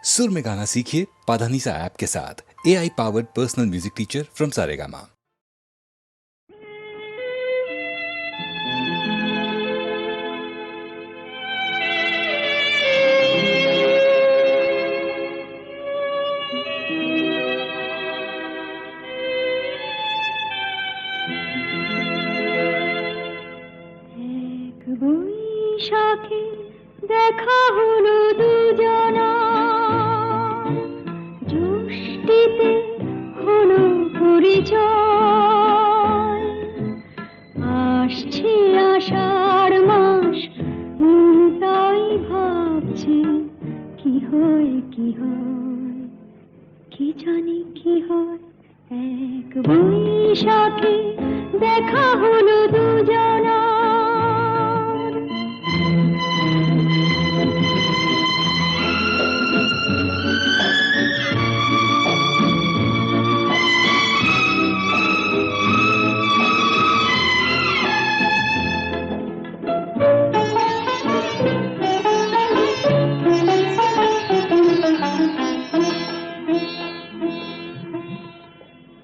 सुर में गाना सीखिए पाधानीसा ऐप के साथ। AI powered personal music teacher from Saregama. বৈশাখে দেখা হলো দুজনা, জ্যৈষ্ঠীতে হলো পরিচয়। আসছে আষাঢ় মাস, তাই ভাবছি কি হয় কি হয়, কি জানি কি হয়। এক বৈশাখে দেখা হলো দুজনা।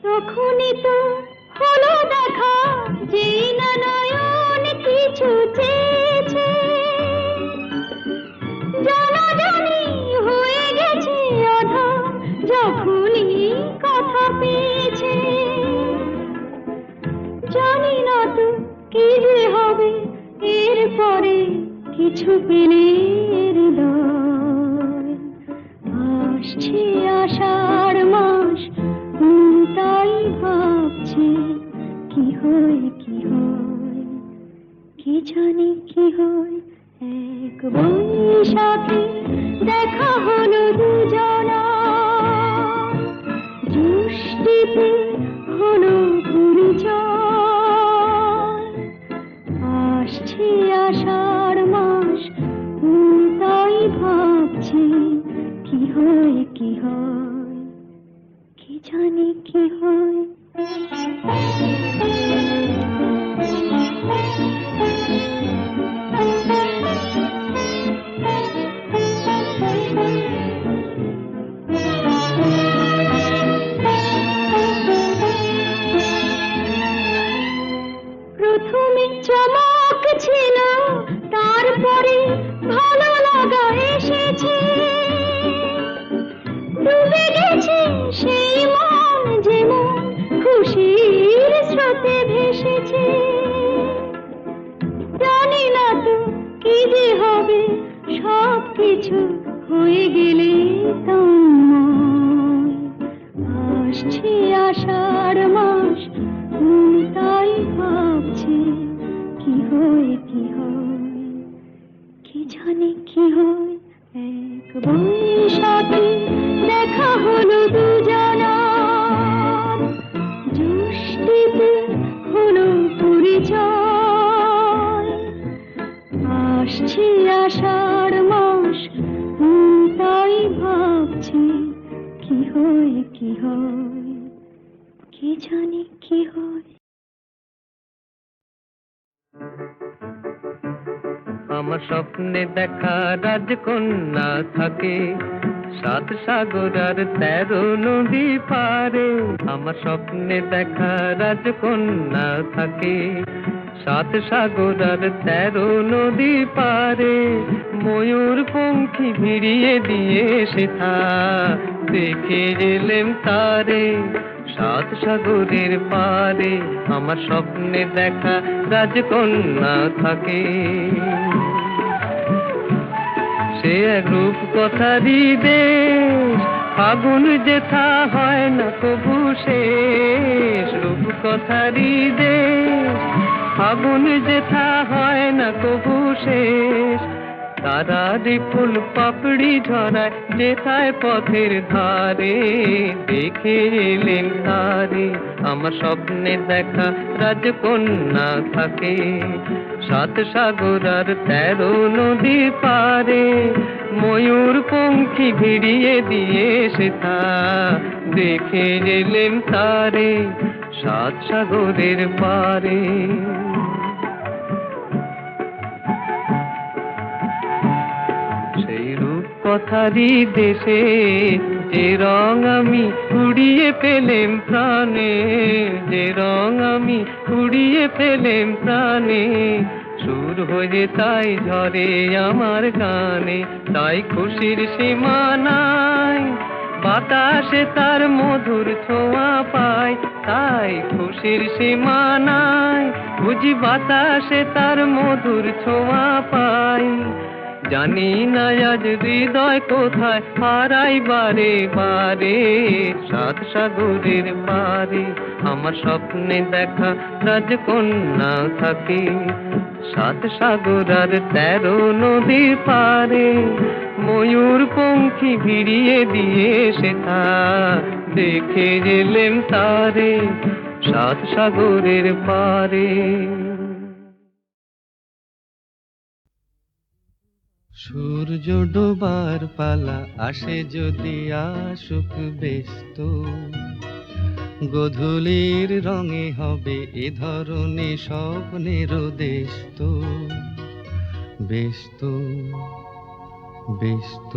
তখনই তো হলো দেখা, যেই না নয়ন কিছু চেয়েছে, জানাজানি হয়ে গেছে আধা, যখনই কথা পেয়েছে। জানি না তো কি যে হবে এরপরে, কিছু পেলে হৃদয়। আসছে আষাঢ় মাস, তাই ভাবছি কি হয় কি হয়, কি জানি কি হয়। এক বৈশাখে দেখা হলো দুজনা, জ্যৈষ্ঠীতে হলো পরিচয়। আসছে আষাঢ় মাস, তাই ভাবছি কি হয় কি হয়, কি জানি কি হয়। প্রথমে চমক ছিল, তারপরে ভালো লাগা এসেছে। ডুবে গেছে সেই মন, যেমন খুশির স্রোতে ভেসেছে। জানি না তো কি যে হবে, সব কিছু হয়ে গেলে তোমায়। আসছে আষাঢ় মাস, তাই ভাবছি কি হয় কি হয়, কি জানি কি হয়। এক বৈশাখে দেখা হলো দুজনা, জ্যৈষ্ঠীতে হলো পরিচয়। আসছে আষাঢ় মাস, তাই ভাবছি কি হয় কি হয়, কি জানি কি হয়। আমার স্বপ্নে দেখা রাজকন্যা থাকে, সাত সাগর আর 13 নদী পারে। আমার স্বপ্নে দেখা রাজকন্যা থাকে, সাত সাগর আর 13 নদী পারে। ময়ূর পঙ্খী ভিড়িয়ে দিয়ে সেথা দেখে এলেম তারে, সাত সাগরের পারে। আমার স্বপ্নে দেখা রাজকন্যা থাকে। সে এক রূপ কথারই দেশ, ফাগুন যেথা হয় না কবু শেষ। রূপ কথারই দেশ, ফাগুন যেথা হয় না কবু শেষ। তারারি ফুল পাপড়ি ঝরায় যেথায় পথের ধারে, দেখে এলেন তারে। আমার স্বপ্নে দেখা রাজকন্যা থাকে, সাত সাগর আর 13 নদী পারে। ময়ূর পঙ্খী ভিড়িয়ে দিয়ে সেথা দেখে এলেন তারে, সাত সাগরের পারে। কথারই দেশে যে রং আমি উড়িয়ে পেলেম প্রাণে, যে রং আমি উড়িয়ে পেলেম প্রাণে, সুর হয়ে তাই ঝরে আমার গানে, তাই খুশির সীমা নাই, বাতাসে তার মধুর ছোঁয়া পায়, তাই খুশির সীমা নাই, বুঝি বাতাসে তার মধুর ছোঁয়া পায়। জানি না আজ হৃদয় কোথায় হারাই বারে বারে, সাত সাগরের পারে আমার স্বপ্নে দেখা রাজকন্যা থাকে, সাত সাগর আর 13 নদীর পারে, ময়ূর পঙ্খী ভিড়িয়ে দিয়ে সেথা দেখে গেলেম তারে, সাত সাগরের পারে। সূর্য ডোবার পালা আসে যদি আসুক ব্যস্ত, গোধূলির রঙে হবে এ ধরনের স্বপ্নের দেশত, ব্যস্ত ব্যস্ত।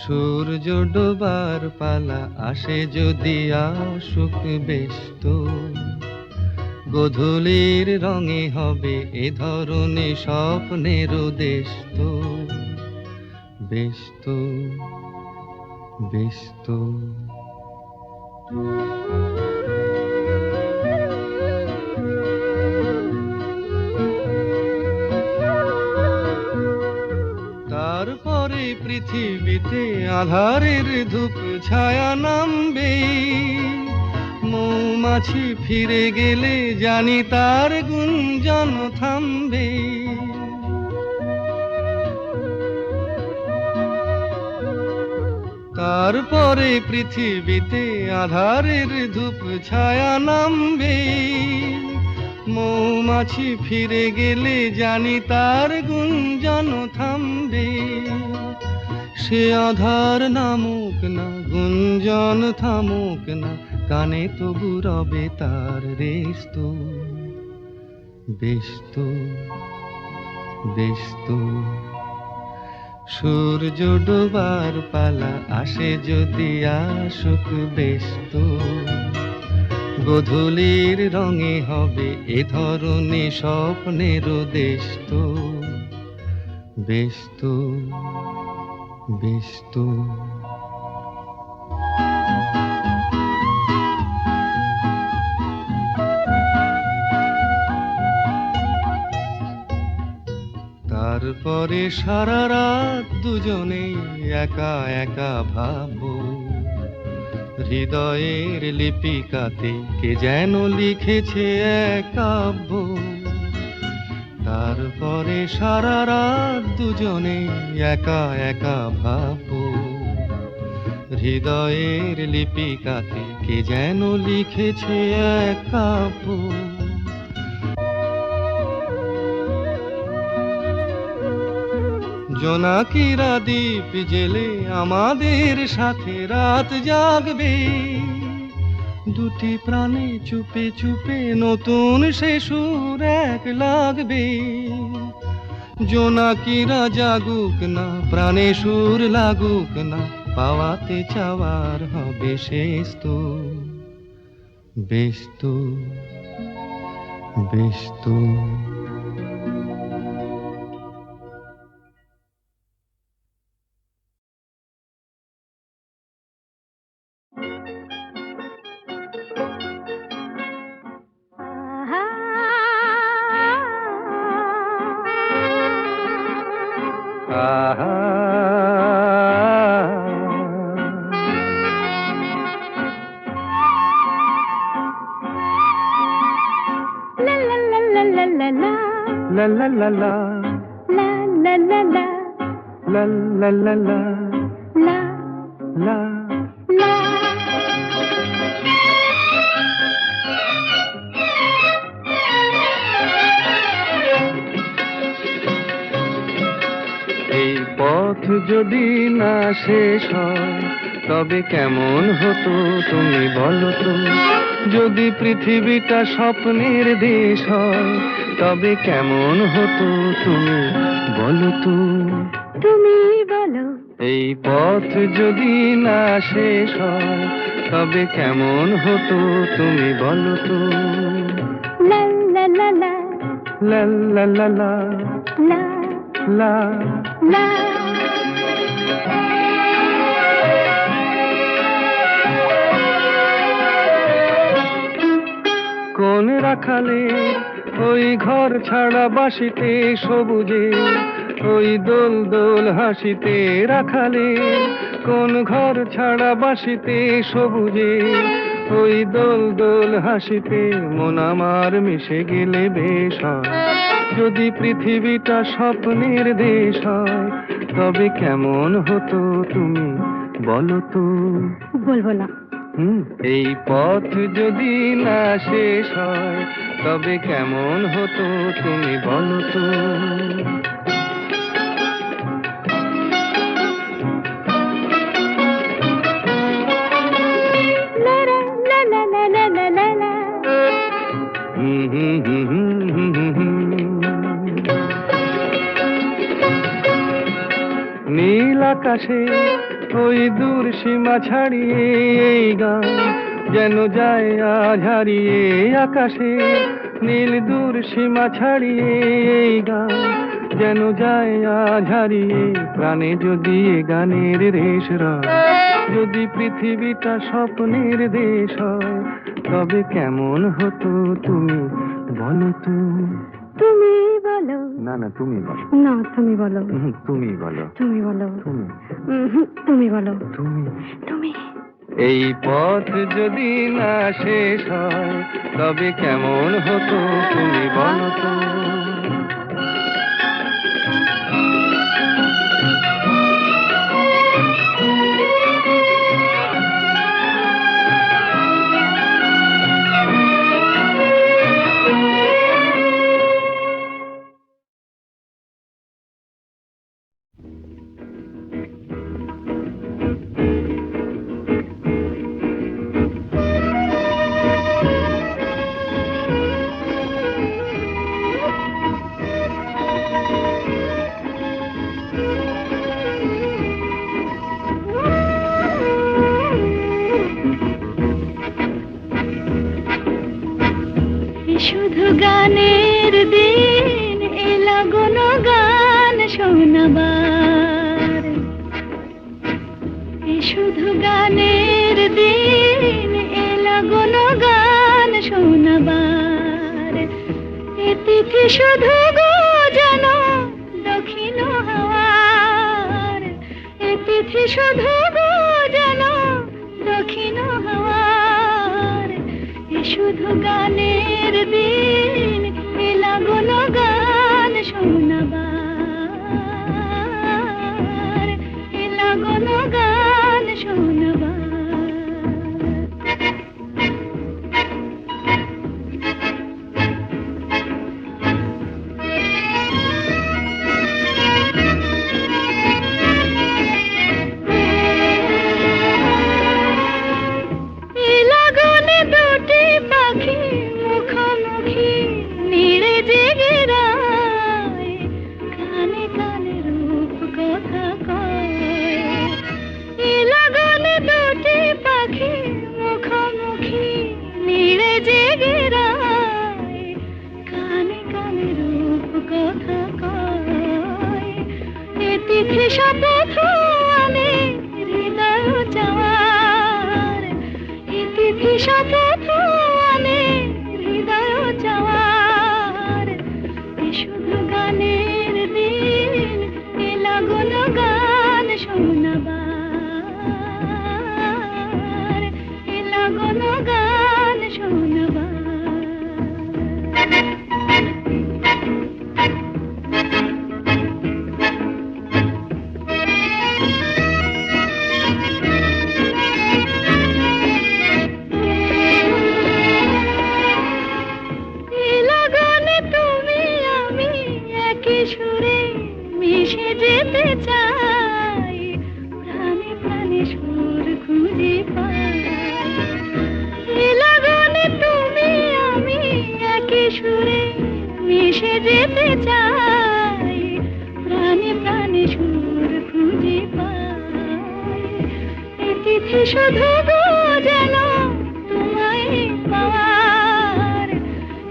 সূর্য ডোবার পালা আসে যদি আসুক ব্যস্ত, গোধূলির রঙে হবে এ ধরনের স্বপ্নের দেশত, ব্যস্ত ব্যস্ত। তারপরে পৃথিবীতে আঁধারের ধূপ ছায়া নামবে, মৌমাছি ফিরে গেলে জানি তার গুঞ্জন থামবে। তারপরে পৃথিবীতে আঁধারের ধূপ ছায়া নামবে, মৌমাছি ফিরে গেলে জানি তার গুঞ্জন থামবে। সে আধার নামুক না, গুঞ্জন থামুক না, কানে তবু রবে তার রেস্ত, ব্যস্ত ব্যস্ত। সূর্য ডোবার পালা আসে যদি আসুক ব্যস্ত, গোধূলির রঙে হবে এ ধরনের স্বপ্নের দেশত, ব্যস্ত ব্যস্ত। তারপরে সারা রাত দুজনে একা একা ভাববো, হৃদয়ের লিপিকাতে কে যেন লিখেছে এক কাব্য। তারপরে সারা রাত দুজনে একা একা ভাববো, হৃদয়ের লিপিকাতে কে যেন লিখেছে এক কাব্য। জোনাকিরা দ্বীপ জেলে আমাদের সাথে রাত জাগবে, দুটি প্রাণে চুপে চুপে নতুন সে সুর এক লাগবে। জোনাকিরা জাগুক না, প্রাণে সুর লাগুক না, পাওয়াতে চাওয়ার হবে শেষ তো, ব্যস্ত ব্যস্ত। La la la la, la la la la, la la la la, la la. la. এই পথ যদি না শেষ হয় তবে কেমন হতো তুমি বলো তো? যদি পৃথিবীটা স্বপ্নের দেশ হয় তবে কেমন হতো তুমি বলো তো? তুমি এই পথ যদি না শেষ হয় তবে কেমন হতো তুমি বলো তো। লা লা লা লা লা লা লা লা লা লা। লা। কোন রাখালে ওই ঘর ছাড়া বাসিতে সবুজে, ওই দোল দোল হাসিতে রাখালে কোন ঘর ছাড়া বাসিতে সবুজে, ওই দোল দোল হাসিতে মন আমার মিশে গেলে বেশ হয়। যদি পৃথিবীটা স্বপ্নের দেশ হয় তবে কেমন হতো তুমি বলো তো। বলবো না। এই পথ যদি না শেষ হয় তবে কেমন হতো তুমি বলো তো। লা লা লা লা লা লা লা লা। নীল আকাশে ওই দূর সীমা ছাড়িয়ে এই গান যেন যায় আজ হারিয়ে। আকাশে নীল দূর সীমা ছাড়িয়ে এই গান যেন যায় আজ হারিয়ে। প্রাণে যদি এ গানের রেশ রয়, যদি পৃথিবীটা স্বপ্নের দেশ হয় তবে কেমন হতো তুমি বলো তো। তুমি বলো। না না তুমি বলো। না তুমি বলো। তুমি বলো। তুমি বলো। তুমি তুমি বলো। তুমি তুমি। এই পথ যদি না শেষ হয় তবে কেমন হতো তুমি বলো তো। শুধু গানের দিন এলা গুন গান শোনাবার। শুধু গানের দিন এলা গুন গান শোনাবার। এ তিথি শুধু গো যেন দক্ষিণ হাওয়ার। এ তিথি শুধু গো যেন দক্ষিণ হাওয়ার। শুধু গানের দিন এলা গুন গান শোনাবার। এলা গুন গান শোনাবার। তিথি শপথ আনে হৃদয় চাওয়ার। তিথি শপথ আনে হৃদয় চাওয়ার। শুধু গানের দিন এলা গুন গান শোনাবার। এলা গুন গান শোনাবার। সুরে মিশে যেতে চাই, প্রাণে প্রাণে সুর খুঁজে পাই। লাগনে তুমি আমি একই সুরে মিশে যেতে চাই, প্রাণে প্রাণে সুর খুঁজে পাই। তিথি শুধু গো যেন তোমায় পাওয়ার,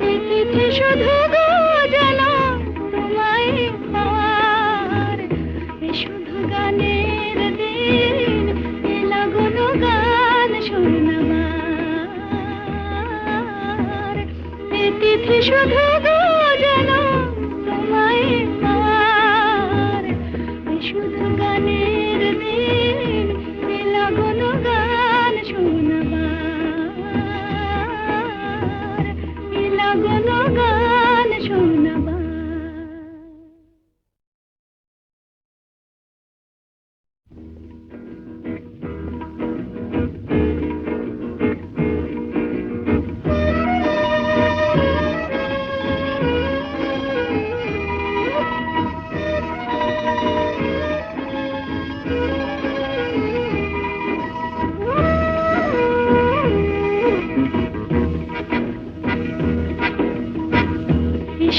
এই তিথি শুধু গো যেন তোমায় পাওয়ার, এই শুধু গানের দিন, এ লাগুন গান শোনাবার, এই তিথি শুধু গো যেন তোমায় পাওয়ার, এই শুধু গানের দিন, এ লাগুন গান শোনাবার, এ লাগুন গান শোনাবার।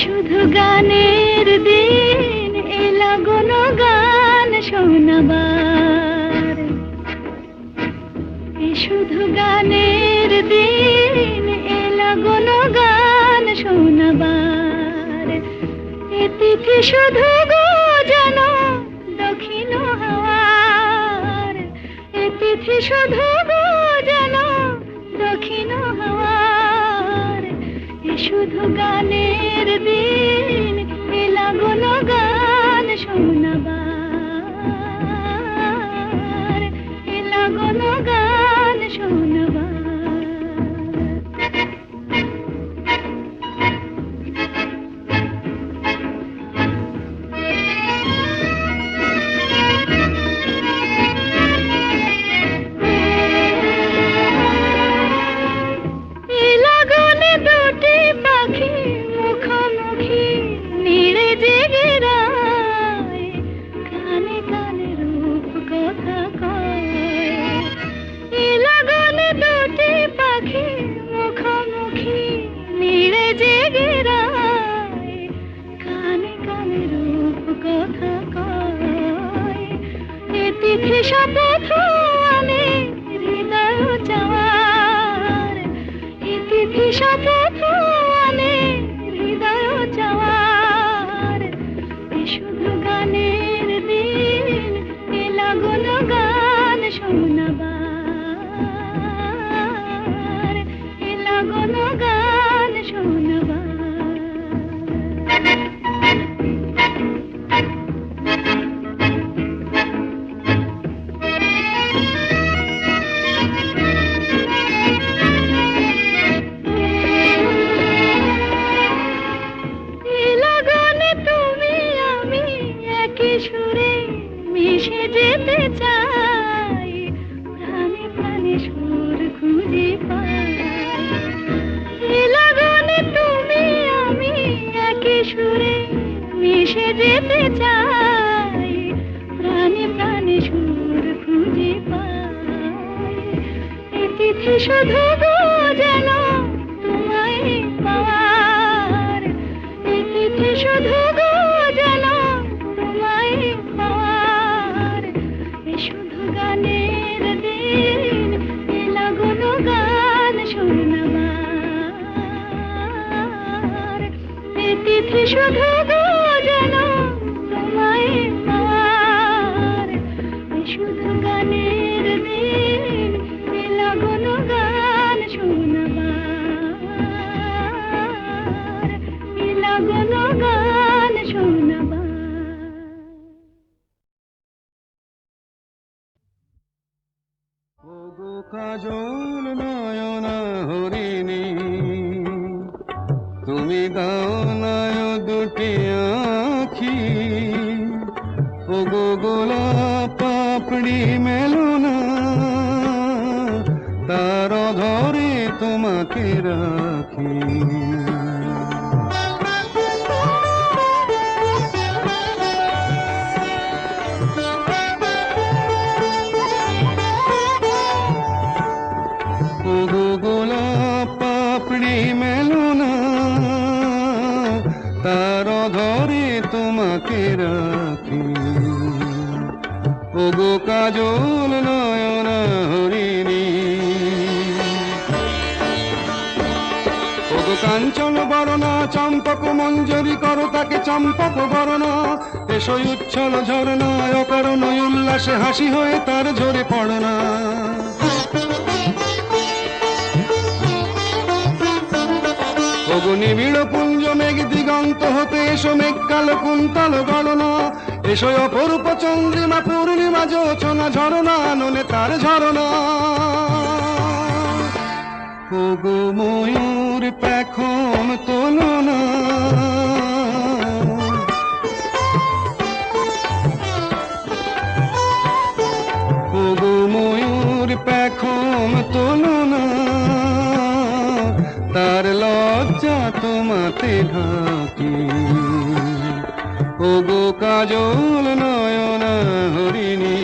শুধু গানের দিন, এ লাগুন গান শোনাবার, শুধু গানের দিন, এ লাগুন গান শোনাবার, এ তিথি শুধু গো যেন দক্ষিণ হাওয়ার, এ তিথি শুধু গো যেন দক্ষিণ হাওয়ার, এ শুধু গানের দিন, এ লাগুন গান শোনাবার, এ লাগুন গান শোনাবার। এ লাগুনে দুটি পাখি মুখোমুখি নিড়ে জেগে রায়, কানে কানে রূপ কথা কয়, এ লাগুনে দুটি পাখি মুখোমুখি নিড়ে জেগে রায়, কানে কানে রূপ কথা কয়, এ তিথি শপথ আনে হৃদয় চাওয়ার, এ তিথি শপথ আনে হৃদয় চাওয়ার, এ শুধু গানের দিন, এ লাগুন গান শোনাবার, এ লাগুন গান শোনাবার। এ লাগানে তুমি আমি একই সুরে মিশে যেতে চাই, প্রাণে প্রাণে সুর খুঁজে পাই, এ লাগানে তুমি আমি একই সুরে মিশে যেতে চাই, প্রাণে প্রাণে সুর খুঁজে পাই, এ তিথি শুধু গো যেন তোমায় পাওয়ার, এ তিথি শুধু গো যেন তোমায় পাওয়ার, এ শুধু গানের দিন, এ লাগুন গান শোনাবার, এ তিথি শুধু গো যেন তোমায় পাওয়ার, এ শুধু গানের দিন, এ লাগুন গান শোনাবার, এ লাগুন গান শোনাবার। ওগো কাজল নয়না হরিণী, তুমি দাও নয় দুটি আখি, ওগো গোলাপ পাপড়ি মেলো না, তার ধরে তোমাকে রাখি। ওগো গোলাপ পাপড়ি মেলো না, তার ধরে তোমাকে রাখি, ওগো কাজল নয়না হরিণী, ওগো কাঞ্চন বরণা চম্পক মঞ্জরি করো তাকে চম্পক বরণা, এসো উচ্ছল ঝরনা অকারণ উল্লাসে হাসি হয়ে তার ঝরে পড়না। ওগো নিবিড় পুঞ্জ মেঘ দিগন্ত হতে এসো মেঘ কালো কুন্তল গণনা, এসো অপরূপ চন্দ্রিমা পূর্ণিমা যোচনা ঝরনা ননে তার ঝরনা। ওগো ময়ূর পেখম তোলনা, ওগো ময়ূর পেখম তোলনা, তার লজ্জা তোমাতে ঢাকি। ওগো কাজল নয়না হরিণী,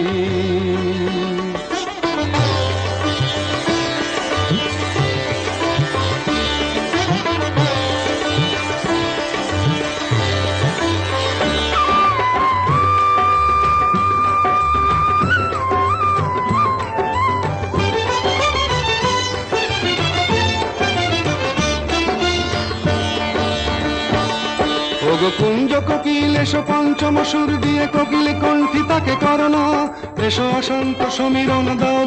ওগো কুঞ্জ কোকিল এসো পঞ্চম সুর দিয়ে কোকিল কণ্ঠী তাকে করোনা, এসো অশান্ত সমীরণ দাও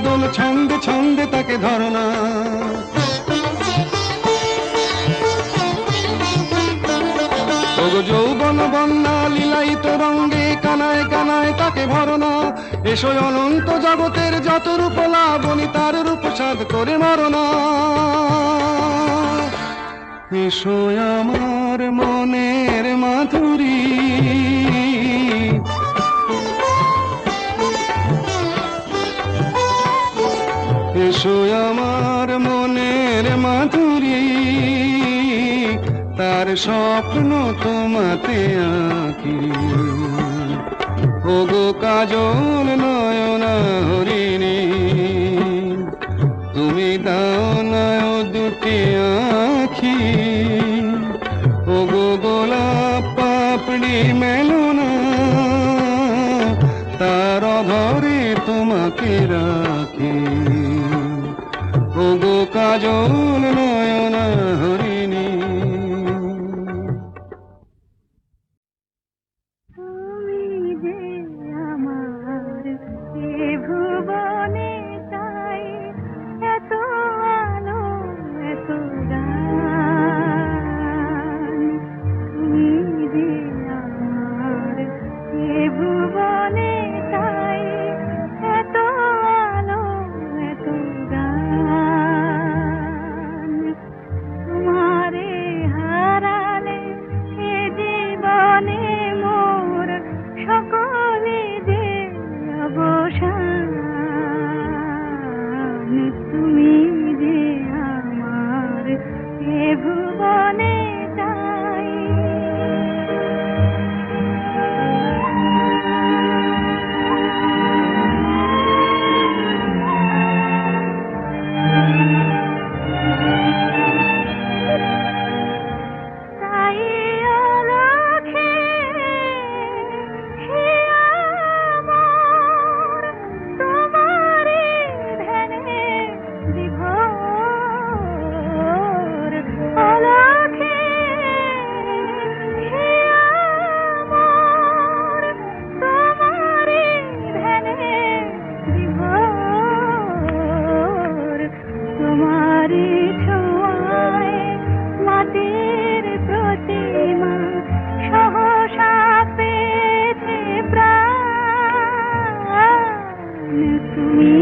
দোল ছন্দে ছন্দে তাকে ধরনা। ওগো যৌবন বন্যা লীলায়িত রঙ্গে কানায় কানায় তাকে ভরনা, এসো অনন্ত জগতের যত রূপ লাবণী তার রূপ সাধ করে মরনা। এসো আমার মনের মাধুরী, এসো আমার মনের মাধুরী, তার স্বপ্ন তোমাতে আঁকি। ওগো কাজল নয়না হরিণী, তুমি দাও না দুটি আঁখি। ওগো গোলাপ পাপড়ি মেলনা, তার অধরে তোমাকে রাখি। ওগো কাজল নয়না হরিণী। তুমি যে আমার এ ভুবনে তাই, এত আলো এত গান। তুমি যে আমার এ ভুবনে তাই, এত আলো এত গান। তোমারে হারালে এ জীবনে মোর সকলে যে অবসান। তুমি যে আমার এ ভুবনে তাই। তাই অলক্ষে হে আমার, তোমারে ধ্যানে বিভোর। অলক্ষে হে আমার, তোমারে ধ্যানে বিভোর। তোমারি ছোঁয়ায় মাটির প্রতিমা সহসা পেয়েছে প্রাণ। তুমি